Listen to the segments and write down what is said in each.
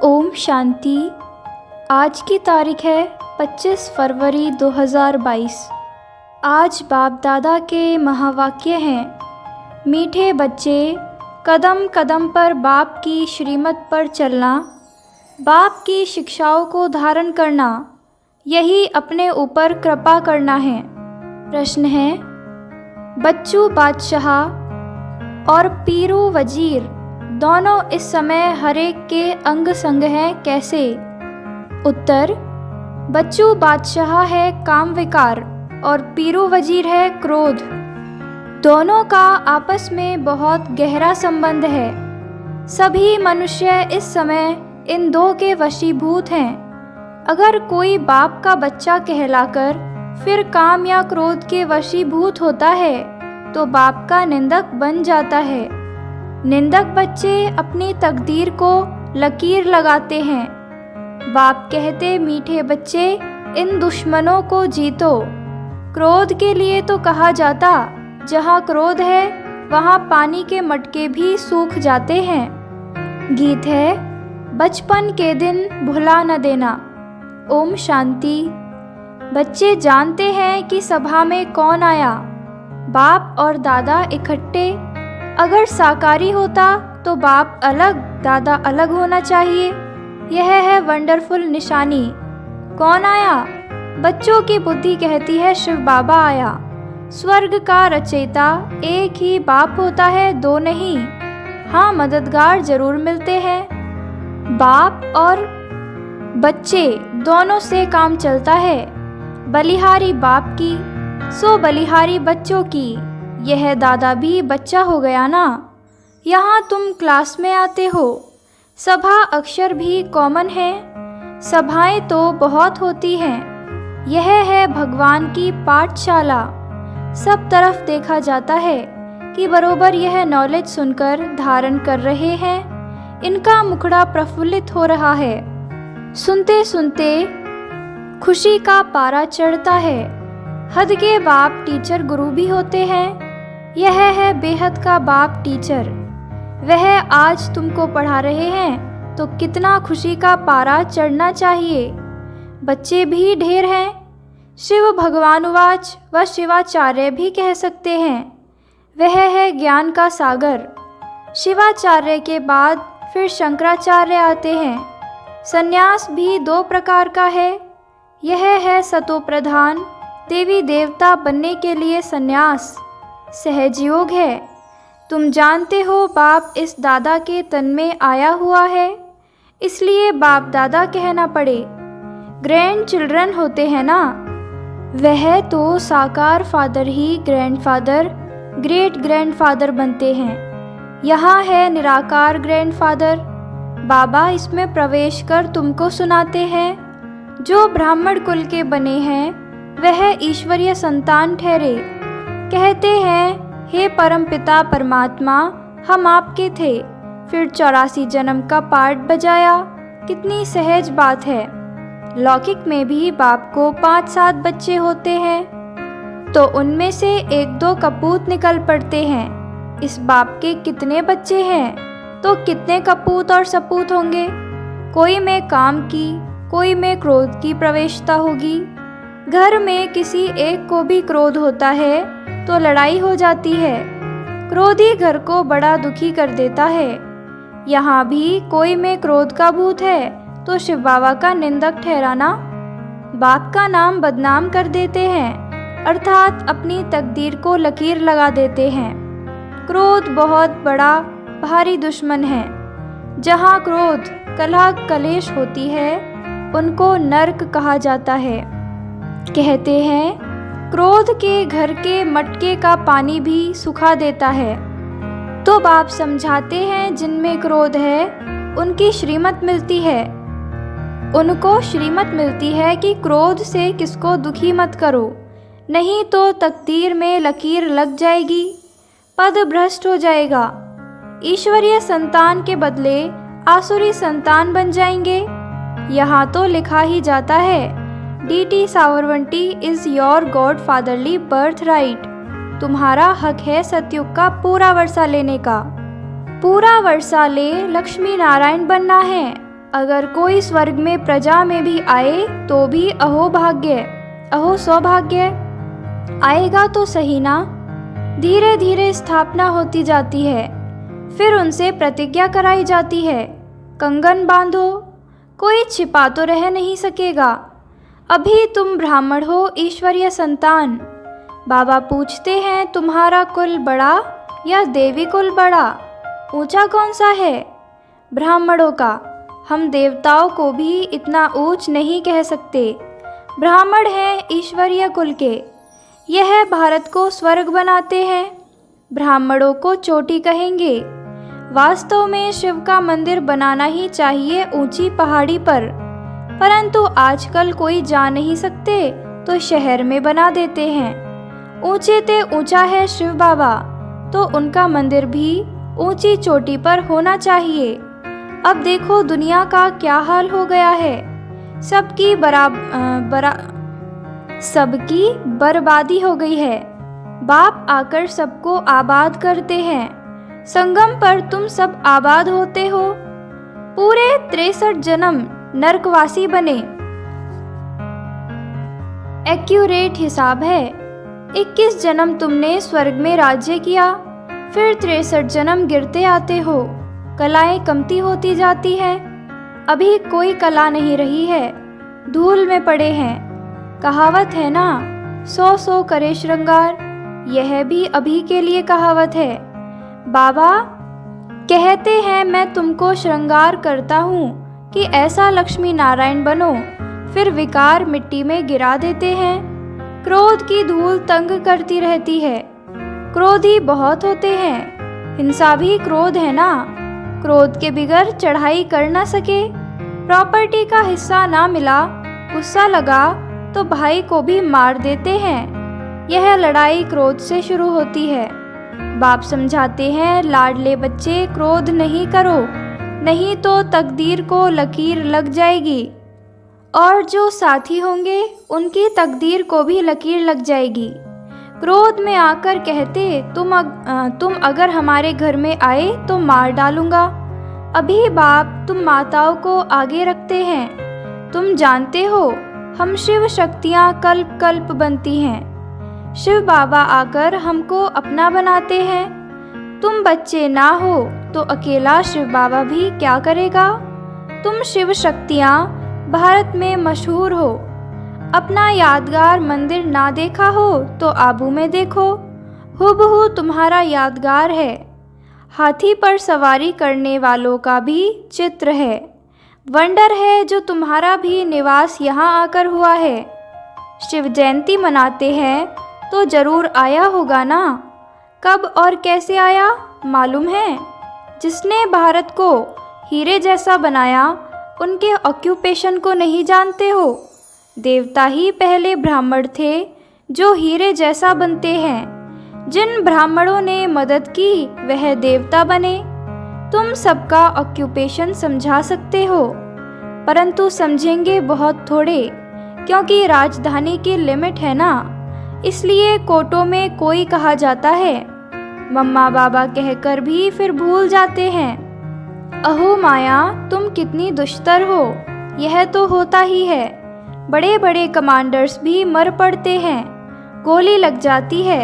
ओम शांति। आज की तारीख है 25 फरवरी 2022। आज बाप दादा के महावाक्य हैं, मीठे बच्चे, कदम कदम पर बाप की श्रीमत पर चलना, बाप की शिक्षाओं को धारण करना, यही अपने ऊपर कृपा करना है। प्रश्न है, बच्चू बादशाह और पीरू वजीर दोनों इस समय हरेक के अंग संग हैं, कैसे? उत्तर, बच्चू बादशाह है काम विकार और पीरू वजीर है क्रोध। दोनों का आपस में बहुत गहरा संबंध है। सभी मनुष्य इस समय इन दो के वशीभूत हैं। अगर कोई बाप का बच्चा कहलाकर फिर काम या क्रोध के वशीभूत होता है तो बाप का निंदक बन जाता है। निंदक बच्चे अपनी तकदीर को लकीर लगाते हैं। बाप कहते, मीठे बच्चे, इन दुश्मनों को जीतो। क्रोध के लिए तो कहा जाता, जहाँ क्रोध है वहाँ पानी के मटके भी सूख जाते हैं। गीत है, बचपन के दिन भुला न देना। ओम शांति। बच्चे जानते हैं कि सभा में कौन आया। बाप और दादा इकट्ठे। अगर साकारी होता तो बाप अलग, दादा अलग होना चाहिए। यह है वंडरफुल निशानी। कौन आया? बच्चों की बुद्धि कहती है शिव बाबा आया। स्वर्ग का रचयिता एक ही बाप होता है, दो नहीं। हाँ, मददगार जरूर मिलते हैं। बाप और बच्चे दोनों से काम चलता है। बलिहारी बाप की सो बलिहारी बच्चों की। यह दादा भी बच्चा हो गया ना। यहाँ तुम क्लास में आते हो। सभा अक्षर भी कॉमन है। सभाएं तो बहुत होती हैं। यह है भगवान की पाठशाला। सब तरफ देखा जाता है कि बरोबर यह नॉलेज सुनकर धारण कर रहे हैं। इनका मुखड़ा प्रफुल्लित हो रहा है। सुनते सुनते खुशी का पारा चढ़ता है। हद के बाप टीचर गुरु भी होते हैं। यह है बेहद का बाप टीचर। वह आज तुमको पढ़ा रहे हैं तो कितना खुशी का पारा चढ़ना चाहिए। बच्चे भी ढेर हैं। शिव भगवानुवाच व शिवाचार्य भी कह सकते हैं। वह है ज्ञान का सागर। शिवाचार्य के बाद फिर शंकराचार्य आते हैं। संन्यास भी दो प्रकार का है। यह है सतो प्रधान, देवी देवता बनने के लिए संन्यास। सहज योग है। तुम जानते हो बाप इस दादा के तन में आया हुआ है, इसलिए बाप दादा कहना पड़े। ग्रैंड चिल्ड्रन होते हैं ना, वह तो साकार फादर ही ग्रैंडफादर, ग्रेट ग्रैंडफादर बनते हैं। यहाँ है निराकार ग्रैंडफादर। बाबा इसमें प्रवेश कर तुमको सुनाते हैं। जो ब्राह्मण कुल के बने हैं वह ईश्वरीय संतान ठहरे। कहते हैं, हे परमपिता परमात्मा, हम आपके थे, फिर 84 जन्म का पार्ट बजाया। कितनी सहज बात है। लौकिक में भी बाप को 5-7 बच्चे होते हैं तो उनमें से 1-2 कपूत निकल पड़ते हैं। इस बाप के कितने बच्चे हैं तो कितने कपूत और सपूत होंगे। कोई में काम की, कोई में क्रोध की प्रवेशता होगी। घर में किसी एक को भी क्रोध होता है तो लड़ाई हो जाती है। क्रोधी घर को बड़ा दुखी कर देता है। यहाँ भी कोई में क्रोध का भूत है तो शिव बाबा का निंदक ठहराना। बाप का नाम बदनाम कर देते हैं, अर्थात अपनी तकदीर को लकीर लगा देते हैं। क्रोध बहुत बड़ा भारी दुश्मन है। जहाँ क्रोध कलह कलेश होती है उनको नर्क कहा जाता है। कहते हैं, क्रोध के घर के मटके का पानी भी सुखा देता है। तो बाप समझाते हैं, जिनमें क्रोध है उनकी श्रीमत मिलती है। उनको श्रीमत मिलती है कि क्रोध से किसको दुखी मत करो, नहीं तो तकदीर में लकीर लग जाएगी, पद भ्रष्ट हो जाएगा। ईश्वरीय संतान के बदले आसुरी संतान बन जाएंगे। यहाँ तो लिखा ही जाता है, DT sovereignty is your god fatherly birthright. तुम्हारा हक है सतयुग का पूरा वर्षा लेने का। पूरा वर्षा ले लक्ष्मी नारायण बनना है। अगर कोई स्वर्ग में प्रजा में भी आए तो भी अहो भाग्य, अहो सौभाग्य। आएगा तो सही ना। धीरे धीरे स्थापना होती जाती है, फिर उनसे प्रतिज्ञा कराई जाती है, कंगन बांधो, कोई छिपा तो रह नहीं सकेगा। अभी तुम ब्राह्मण हो, ईश्वरीय संतान। बाबा पूछते हैं तुम्हारा कुल बड़ा या देवी कुल बड़ा, ऊंचा कौन सा है? ब्राह्मणों का। हम देवताओं को भी इतना ऊंच नहीं कह सकते। ब्राह्मण हैं ईश्वरीय कुल के, यह भारत को स्वर्ग बनाते हैं। ब्राह्मणों को चोटी कहेंगे। वास्तव में शिव का मंदिर बनाना ही चाहिए ऊंची पहाड़ी पर, परंतु आजकल कोई जा नहीं सकते तो शहर में बना देते हैं। ऊंचे ते ऊंचा है शिव बाबा, तो उनका मंदिर भी ऊंची चोटी पर होना चाहिए। अब देखो दुनिया का क्या हाल हो गया है। सबकी बर्बादी हो गई है। बाप आकर सबको आबाद करते हैं। संगम पर तुम सब आबाद होते हो। पूरे 63 जन्म नरकवासी बने। एक्यूरेट हिसाब है। 21 जन्म तुमने स्वर्ग में राज्य किया, फिर 63 जन्म गिरते आते हो। कलाएं कमती होती जाती है। अभी कोई कला नहीं रही है, धूल में पड़े हैं। कहावत है ना, 100 करे श्रृंगार, यह भी अभी के लिए कहावत है। बाबा कहते हैं मैं तुमको श्रृंगार करता हूँ कि ऐसा लक्ष्मी नारायण बनो, फिर विकार मिट्टी में गिरा देते हैं। क्रोध की धूल तंग करती रहती है। क्रोधी बहुत होते हैं, हिंसा भी क्रोध है ना। क्रोध के बिगर चढ़ाई कर ना सके। प्रॉपर्टी का हिस्सा ना मिला, गुस्सा लगा तो भाई को भी मार देते हैं। यह लड़ाई क्रोध से शुरू होती है। बाप समझाते हैं लाडले बच्चे क्रोध नहीं करो, नहीं तो तकदीर को लकीर लग जाएगी, और जो साथी होंगे उनकी तकदीर को भी लकीर लग जाएगी। क्रोध में आकर कहते तुम अगर हमारे घर में आए तो मार डालूंगा। अभी बाप तुम माताओं को आगे रखते हैं। तुम जानते हो हम शिव शक्तियाँ कल्प कल्प बनती हैं। शिव बाबा आकर हमको अपना बनाते हैं। तुम बच्चे ना हो तो अकेला शिव बाबा भी क्या करेगा। तुम शिव शक्तियाँ भारत में मशहूर हो। अपना यादगार मंदिर ना देखा हो तो आबू में देखो, हूबहू तुम्हारा यादगार है। हाथी पर सवारी करने वालों का भी चित्र है। वंडर है जो तुम्हारा भी निवास यहाँ आकर हुआ है। शिव जयंती मनाते हैं तो जरूर आया होगा ना। कब और कैसे आया मालूम है? जिसने भारत को हीरे जैसा बनाया उनके ऑक्यूपेशन को नहीं जानते हो। देवता ही पहले ब्राह्मण थे जो हीरे जैसा बनते हैं। जिन ब्राह्मणों ने मदद की वह देवता बने। तुम सबका ऑक्यूपेशन समझा सकते हो, परंतु समझेंगे बहुत थोड़े, क्योंकि राजधानी की लिमिट है ना। इसलिए कोटों में कोई कहा जाता है, मम्मा बाबा कहकर भी फिर भूल जाते हैं। अहो माया तुम कितनी दुष्टर हो। यह तो होता ही है। बड़े बड़े कमांडर्स भी मर पड़ते हैं, गोली लग जाती है।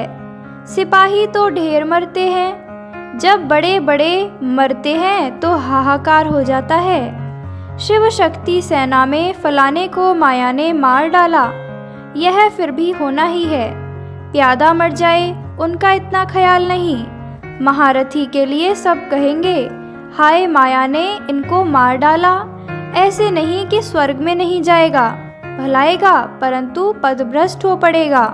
सिपाही तो ढेर मरते हैं। जब बड़े बड़े मरते हैं तो हाहाकार हो जाता है। शिव शक्ति सेना में फलाने को माया ने मार डाला, यह फिर भी होना ही है। प्यादा मर जाए उनका इतना ख्याल नहीं। महारथी के लिए सब कहेंगे हाय माया ने इनको मार डाला। ऐसे नहीं कि स्वर्ग में नहीं जाएगा, भलाएगा, परंतु पदभ्रष्ट हो पड़ेगा।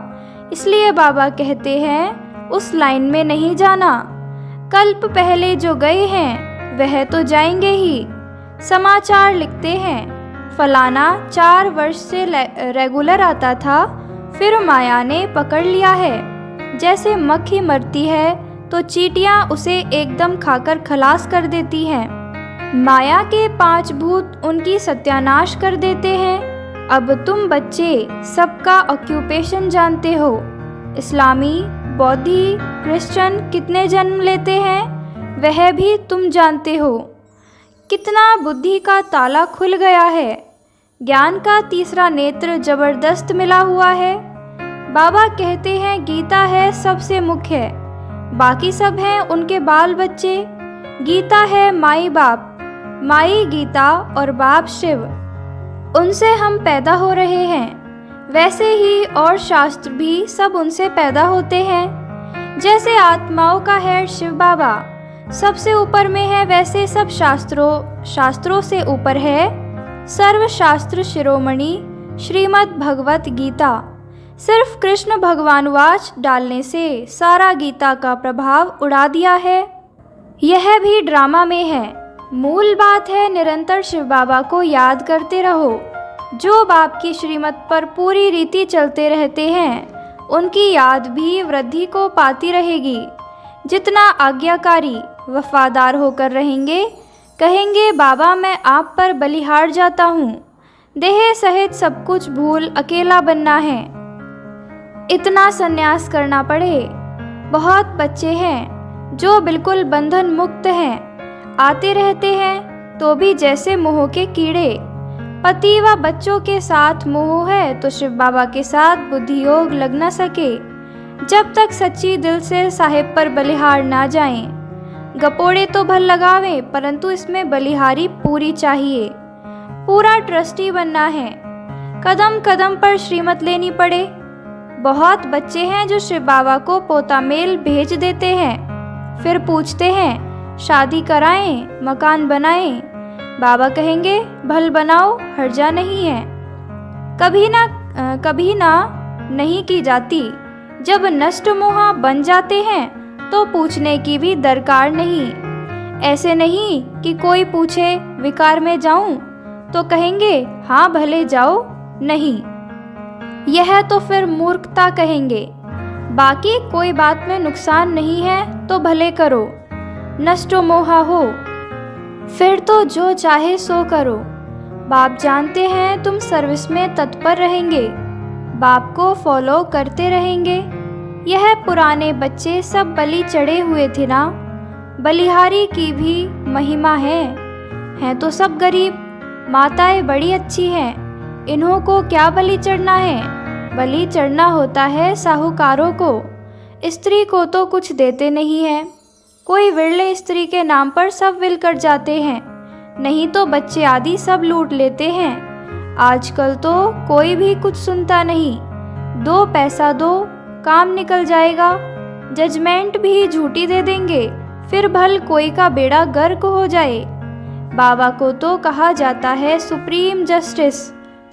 इसलिए बाबा कहते हैं उस लाइन में नहीं जाना। कल्प पहले जो गए हैं वह तो जाएंगे ही। समाचार लिखते हैं फलाना 4 वर्ष से रेगुलर आता था, फिर माया ने पकड़ लिया है। जैसे मक्खी मरती है तो चींटियां उसे एकदम खाकर खलास कर देती हैं। माया के 5 भूत उनकी सत्यानाश कर देते हैं। अब तुम बच्चे सबका ऑक्यूपेशन जानते हो। इस्लामी, बौद्धि, क्रिश्चियन कितने जन्म लेते हैं वह भी तुम जानते हो। कितना बुद्धि का ताला खुल गया है। ज्ञान का तीसरा नेत्र जबरदस्त मिला हुआ है। बाबा कहते हैं गीता है सबसे मुख्य, बाकी सब हैं उनके बाल बच्चे। गीता है माई बाप, माई गीता और बाप शिव, उनसे हम पैदा हो रहे हैं। वैसे ही और शास्त्र भी सब उनसे पैदा होते हैं। जैसे आत्माओं का है शिव बाबा सबसे ऊपर में है, वैसे सब शास्त्रों से ऊपर है सर्वशास्त्र शिरोमणि श्रीमद् भगवत गीता। सिर्फ कृष्ण भगवानुवाच डालने से सारा गीता का प्रभाव उड़ा दिया है। यह भी ड्रामा में है। मूल बात है निरंतर शिव बाबा को याद करते रहो। जो बाप की श्रीमत पर पूरी रीति चलते रहते हैं उनकी याद भी वृद्धि को पाती रहेगी। जितना आज्ञाकारी वफादार होकर रहेंगे, कहेंगे बाबा मैं आप पर बलिहार जाता हूँ, देह सहित सब कुछ भूल अकेला बनना है, इतना संन्यास करना पड़े। बहुत बच्चे हैं जो बिल्कुल बंधन मुक्त हैं, आते रहते हैं तो भी जैसे मोह के कीड़े। पति व बच्चों के साथ मोह है तो शिव बाबा के साथ बुद्धि योग लग न सके। जब तक सच्ची दिल से साहिब पर बलिहार ना जाएं। गपोड़े तो भल लगावें परंतु इसमें बलिहारी पूरी चाहिए। पूरा ट्रस्टी बनना है, कदम कदम पर श्रीमत लेनी पड़े। बहुत बच्चे हैं जो शिव बाबा को पोता मेल भेज देते हैं, फिर पूछते हैं शादी कराएं, मकान बनाएं। बाबा कहेंगे भल बनाओ, हर्जा नहीं है। कभी ना नहीं की जाती। जब नष्ट मोहा बन जाते हैं तो पूछने की भी दरकार नहीं। ऐसे नहीं कि कोई पूछे विकार में जाऊं तो कहेंगे हाँ भले जाओ, नहीं, यह तो फिर मूर्खता कहेंगे। बाकी कोई बात में नुकसान नहीं है तो भले करो, नष्टो मोहा हो फिर तो जो चाहे सो करो। बाप जानते हैं तुम सर्विस में तत्पर रहेंगे, बाप को फॉलो करते रहेंगे। यह पुराने बच्चे सब बलि चढ़े हुए थे ना, बलिहारी की भी महिमा है। हैं तो सब गरीब, माताएं बड़ी अच्छी हैं, इन्हों को क्या बलि चढ़ना है। बलि चढ़ना होता है साहूकारों को, स्त्री को तो कुछ देते नहीं हैं। कोई विरले स्त्री के नाम पर सब विल कर जाते हैं, नहीं तो बच्चे आदि सब लूट लेते हैं। आजकल तो कोई भी कुछ सुनता नहीं। 2 पैसा दो, काम निकल जाएगा। जजमेंट भी झूठी दे देंगे, फिर भल कोई का बेड़ा गर्क हो जाए। बाबा को तो कहा जाता है supreme justice,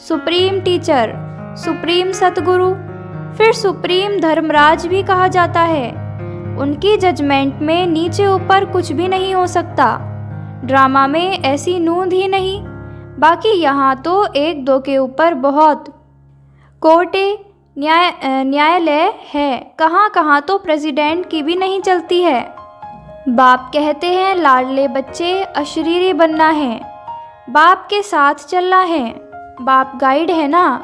supreme teacher, supreme सतगुरु, फिर सुप्रीम धर्मराज भी कहा जाता है। उनकी जजमेंट में नीचे ऊपर कुछ भी नहीं हो सकता। ड्रामा में ऐसी नूंद ही नहीं। बाकी यहाँ तो 1-2 के ऊपर बहुत। कोर्टे न्यायालय है, कहाँ कहाँ तो प्रेसिडेंट की भी नहीं चलती है। बाप कहते हैं लाडले बच्चे अशरीरी बनना है, बाप के साथ चलना है। बाप गाइड है ना,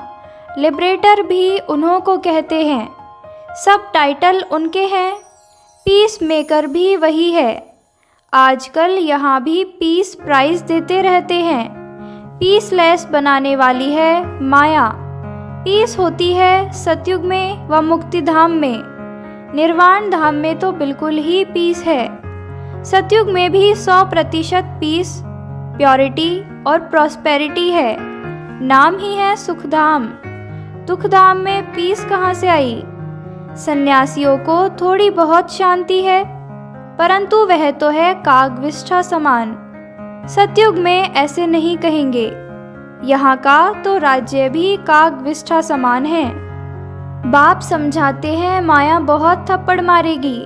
लिबरेटर भी उन्हों को कहते हैं। सब टाइटल उनके हैं, पीस मेकर भी वही है। आजकल यहाँ भी पीस प्राइज देते रहते हैं। पीसलेस बनाने वाली है माया। पीस होती है सतयुग में व मुक्ति धाम में। निर्वाण धाम में तो बिल्कुल ही पीस है। सतयुग में भी 100% पीस, प्योरिटी और प्रॉस्पेरिटी है। नाम ही है सुखधाम। दुखधाम में पीस कहाँ से आई। सन्यासियों को थोड़ी बहुत शांति है, परंतु वह तो है कागविष्ठा समान। सतयुग में ऐसे नहीं कहेंगे। यहाँ का तो राज्य भी कागविष्ठा समान है। बाप समझाते हैं माया बहुत थप्पड़ मारेगी।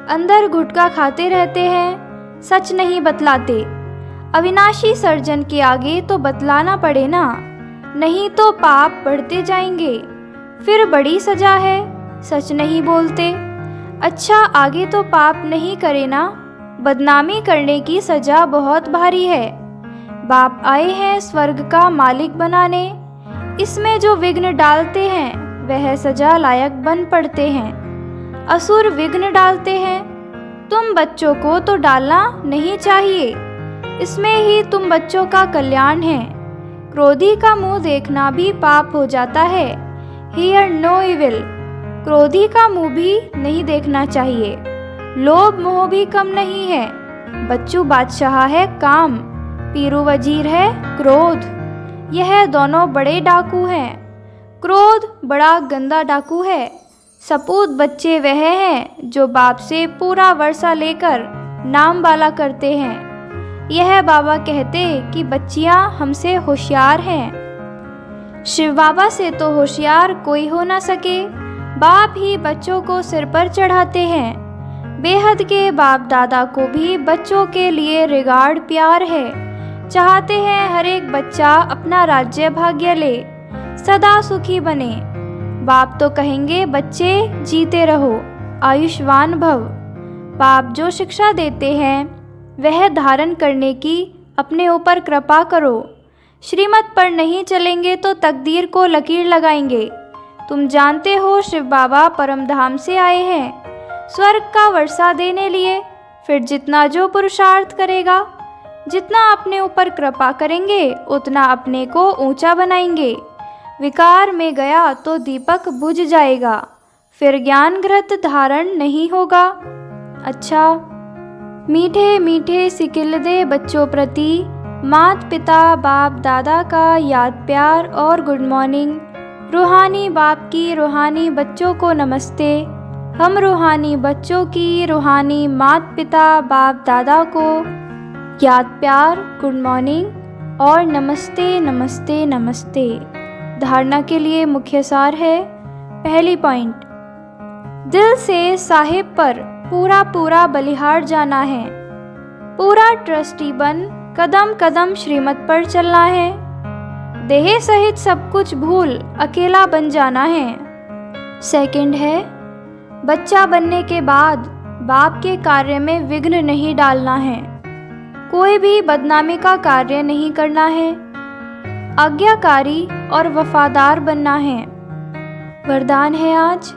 अंदर गुटखा खाते रहते हैं, सच नहीं बतलाते। अविनाशी सर्जन के आगे तो बतलाना पड़े ना, नहीं तो पाप बढ़ते जाएंगे। फिर बड़ी सजा है, सच नहीं बोलते। अच्छा आगे तो पाप नहीं करे ना, बदनामी करने की सजा बहुत भारी है। बाप आए हैं स्वर्ग का मालिक बनाने, इसमें जो विघ्न डालते हैं वह सजा लायक बन पड़ते हैं। असुर विघ्न डालते हैं, तुम बच्चों को तो डालना नहीं चाहिए। इसमें ही तुम बच्चों का कल्याण है। क्रोधी का मुंह देखना भी पाप हो जाता है। हियर नो इविल, क्रोधी का मुंह भी नहीं देखना चाहिए। लोभ मोह भी कम नहीं है। बच्चू बादशाह है काम, पीरू वजीर है क्रोध। यह दोनों बड़े डाकू हैं। क्रोध बड़ा गंदा डाकू है। सपूत बच्चे वह हैं जो बाप से पूरा वर्षा लेकर नाम वाला करते हैं। यह बाबा कहते कि बच्चियां हमसे होशियार हैं। शिव बाबा से तो होशियार कोई हो ना सके। बाप ही बच्चों को सिर पर चढ़ाते हैं। बेहद के बाप दादा को भी बच्चों के लिए रिगार्ड प्यार है। चाहते हैं हर एक बच्चा अपना राज्य भाग्य ले, सदा सुखी बने। बाप तो कहेंगे बच्चे जीते रहो, आयुष्मान भव। बाप जो शिक्षा देते हैं वह धारण करने की अपने ऊपर कृपा करो। श्रीमत पर नहीं चलेंगे तो तकदीर को लकीर लगाएंगे। तुम जानते हो शिव बाबा परम धाम से आए हैं स्वर्ग का वर्षा देने लिए। फिर जितना जो पुरुषार्थ करेगा, जितना अपने ऊपर कृपा करेंगे, उतना अपने को ऊंचा बनाएंगे। विकार में गया तो दीपक बुझ जाएगा, फिर ज्ञान घृत धारण नहीं होगा। अच्छा, मीठे मीठे सिकिलदे बच्चों प्रति मात पिता बाप दादा का याद प्यार और गुड मॉर्निंग। रूहानी बाप की रूहानी बच्चों को नमस्ते। हम रूहानी बच्चों की रूहानी मात पिता बाप दादा को याद प्यार, गुड मॉर्निंग और नमस्ते नमस्ते नमस्ते। धारणा के लिए मुख्य सार है। पहली पॉइंट, दिल से साहिब पर पूरा पूरा बलिहार जाना है। पूरा ट्रस्टी बन कदम कदम श्रीमत पर चलना है। देह सहित सब कुछ भूल अकेला बन जाना है। सेकंड है, बच्चा बनने के बाद बाप के कार्य में विघ्न नहीं डालना है। कोई भी बदनामी का कार्य नहीं करना है। आज्ञाकारी और वफादार बनना है। वरदान है आज,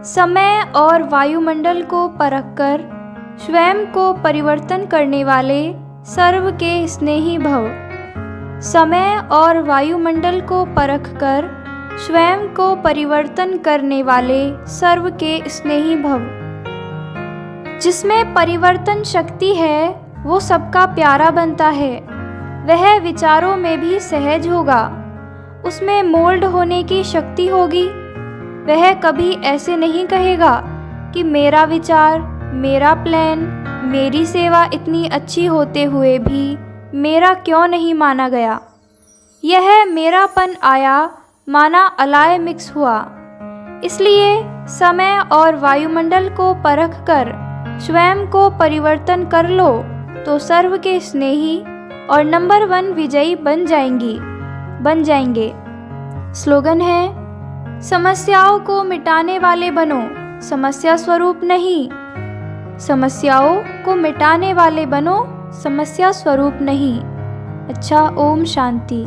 समय और वायुमंडल को परखकर स्वयं को परिवर्तन करने वाले सर्व के स्नेही भव। समय और वायुमंडल को परखकर स्वयं को परिवर्तन करने वाले सर्व के स्नेही भव। जिसमें परिवर्तन शक्ति है वो सबका प्यारा बनता है। वह विचारों में भी सहज होगा। उसमें मोल्ड होने की शक्ति होगी। वह कभी ऐसे नहीं कहेगा कि मेरा विचार, मेरा प्लान, मेरी सेवा इतनी अच्छी होते हुए भी मेरा क्यों नहीं माना गया। यह मेरापन आया माना अलाय मिक्स हुआ। इसलिए समय और वायुमंडल को परखकर स्वयं को परिवर्तन कर लो तो सर्व के स्नेही और नंबर 1 विजयी बन जाएंगे। स्लोगन है, समस्याओं को मिटाने वाले बनो, समस्या स्वरूप नहीं। समस्याओं को मिटाने वाले बनो, समस्या स्वरूप नहीं। अच्छा, ओम शांति।